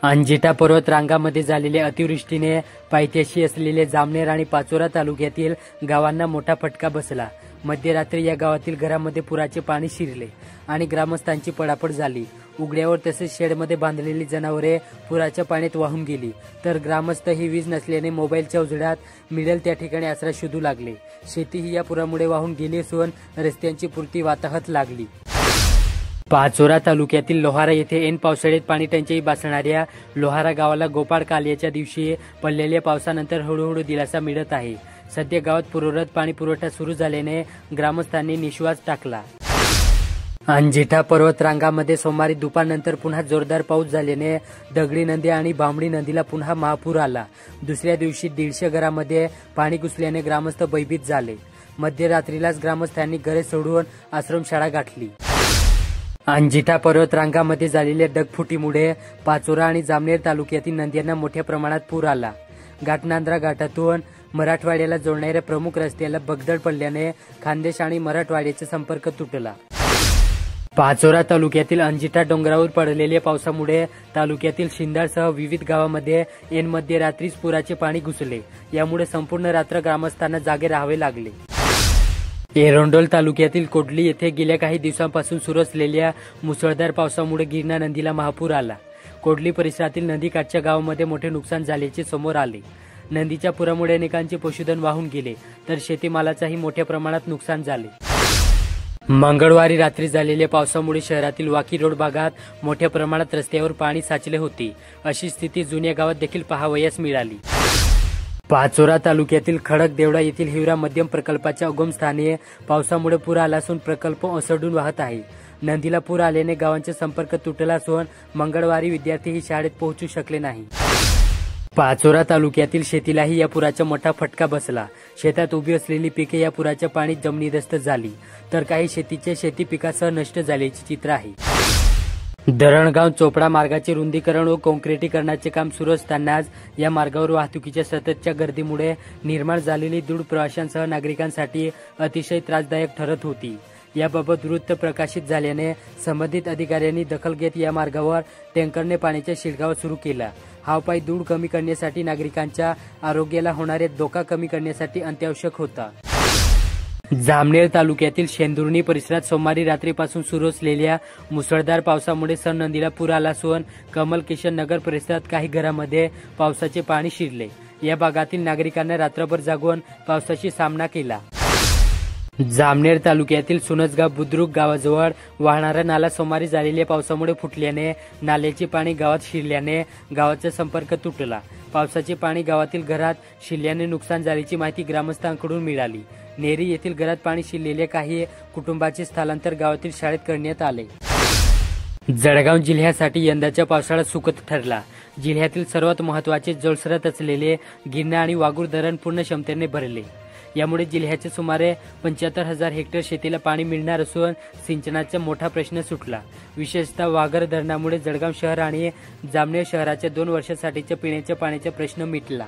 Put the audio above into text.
अंजिठा पर्वत रांगामध्ये झालेल्या अतिवृष्टीने पायथ्याशी असलेले जामनेर आणि पाचोरा तालुक्यातील गावांना मोठा फटका बसला। मध्यरात्री या गावातील घरामध्ये पुराचे पाणी शिरले आणि ग्रामस्थांची पडापड झाली। उघड्यावर तसेच शेडमध्ये बांधलेली जनावरे पुराच्या पाण्यात वाहून गेली, तर ग्रामस्थ ही वीज नसल्याने मोबाईलच्या उजेडात मिळेल त्या ठिकाणी आसरा शोधू लागले। शेती ही या पुरामुळे वाहून गेली असून रस्त्यांची पुरती वाताहत लागली। पाचोरा तालुक्यातील लोहारा येथे ऐन पावसाळ्यात पाणी टंचाई भासणाऱ्या लोहारा गावाला गोपाळ काल्याच्या दिवशी पडलेल्या पावसानंतर हळूहळू दिलासा मिळत आहे। सध्या गावात पूर्ववत पाणी पुरवठा सुरू झाल्याने ग्रामस्थांनी निश्वास टाकला। अंजिठा पर्वत रांगामध्ये सोमवारी दुपारनंतर पुन्हा जोरदार पाऊस झाल्याने दगडी नदी आणि बांबडी नदीला पुन्हा महापूर आला। दुसऱ्या दिवशी 150 घरामध्ये पाणी घुसल्याने ग्रामस्थ भयभीत झाले। मध्यरात्रीलाच ग्रामस्थांनी घरे सोडून आश्रमशाळा गाठली। अंजिठा पर्वत रांगामध्ये झालेल्या ढगफुटीमुळे पाचोरा आणि जामनेर तालुक्यातील नद्यांना मोठ्या प्रमाणात पूर आला। घाटनांद्रा घाटातून मराठवाड्याला जोडणाऱ्या प्रमुख रस्त्याला भगदड पडल्याने खानदेश आणि मराठवाड्याचा संपर्क तुटला। पाचोरा तालुक्यातील अंजिठा डोंगरावर पडलेल्या पावसामुळे तालुक्यातील शिंदाळसह विविध गावांमध्ये ऐन मध्यरात्रीच पुराचे पाणी घुसले। यामुळे संपूर्ण रात्र ग्रामस्थांना जागे राहावे लागले। एरंडोल तालुक्यातील कोडली येथे गेल्या काही दिवसांपासून सुरू असलेल्या मुसळधार पावसामुळे गिरणा नदीला महापूर आला। कोडली परिसरातील नदीकाठच्या गावांमध्ये मोठे नुकसान झाल्याचे समोर आले। नदीच्या पुरामुळे अनेकांचे पशुधन वाहून गेले, तर शेतीमालाचाही मोठ्या प्रमाणात नुकसान झाले। मंगळवारी रात्री झालेल्या पावसामुळे शहरातील वाकी रोड भागात मोठ्या प्रमाणात रस्त्यावर पाणी साचले होते। अशी स्थिती जुन्या गावात देखील पाहावयास मिळाली। पाचोरा तालुक्यातील खडक देवडा येथील हिवरा मध्यम प्रकल्पाच्या उगमस्थानी पावसामुळे पूर आला असून प्रकल्प ओसंडून वाहत आहे। नदीला पूर आल्याने गावांचा संपर्क तुटला असून मंगळवारी विद्यार्थीही शाळेत पोहोचू शकले नाही। पाचोरा तालुक्यातील शेतीलाही या पुराचा मोठा फटका बसला। शेतात उभी असलेली पिके या पुराच्या पाणी जमिनीदस्त झाली, तर काही शेती पिकासह नष्ट झाल्याचे चित्र आहे। धरणगाव चोपडा मार्गाचे रुंदीकरण व काँक्रिटीकरणाचे काम सुरू असतानाच या मार्गावर वाहतुकीच्या सततच्या गर्दीमुळे निर्माण झालेली धूळ प्रवाशांसह नागरिकांसाठी अतिशय त्रासदायक ठरत होती। याबाबत वृत्त प्रकाशित झाल्याने संबंधित अधिकाऱ्यांनी दखल घेत या मार्गावर टँकरने पाण्याचा शिडकाव सुरू केला। हा उपाय धूळ कमी करण्यासाठी नागरिकांच्या आरोग्याला होणारे धोका कमी करण्यासाठी अत्यावश्यक होता। जामनेर तालुक्यातील शेंदुर्णी परिसरात सोमवारी रात्रीपासून सुरू असलेल्या मुसळधार पावसामुळे सन नदीला पूर आला असून कमल किशन नगर परिसरात काही घरांमध्ये पावसाचे पाणी शिरले। या भागातील नागरिकांना रात्रभर जागून पावसाशी सामना केला। जामनेर तालुक्यातील सुनसगाव बुद्रुक गावाजवळ वाहणारा नाला सोमवारी झालेल्या पावसामुळे फुटल्याने नाल्याचे पाणी गावात शिरल्याने गावाचा संपर्क तुटला। पावसाचे पाणी गावातील घरात शिरल्याने नुकसान झाल्याची माहिती ग्रामस्थांकडून मिळाली। नेरी येथील घरात पाणी शिरलेल्या काही कुटुंबाचे स्थलांतर गावातील शाळेत करण्यात आले। जळगाव जिल्ह्यासाठी यंदाचा पावसाळा सुखद ठरला। जिल्ह्यातील सर्वात महत्त्वाचे जलस्रोत असलेले गिरणा आणि वाघूर धरण पूर्ण क्षमतेने भरले। यामुळे जिल्ह्याच्या सुमारे 75,000 हेक्टर शेतीला पाणी मिळणार असून सिंचनाचा मोठा प्रश्न सुटला। विशेषतः वाघर धरणामुळे जळगाव शहर आणि जामनेर शहराच्या 2 वर्षासाठीच्या पिण्याच्या पाण्याचा प्रश्न मिटला।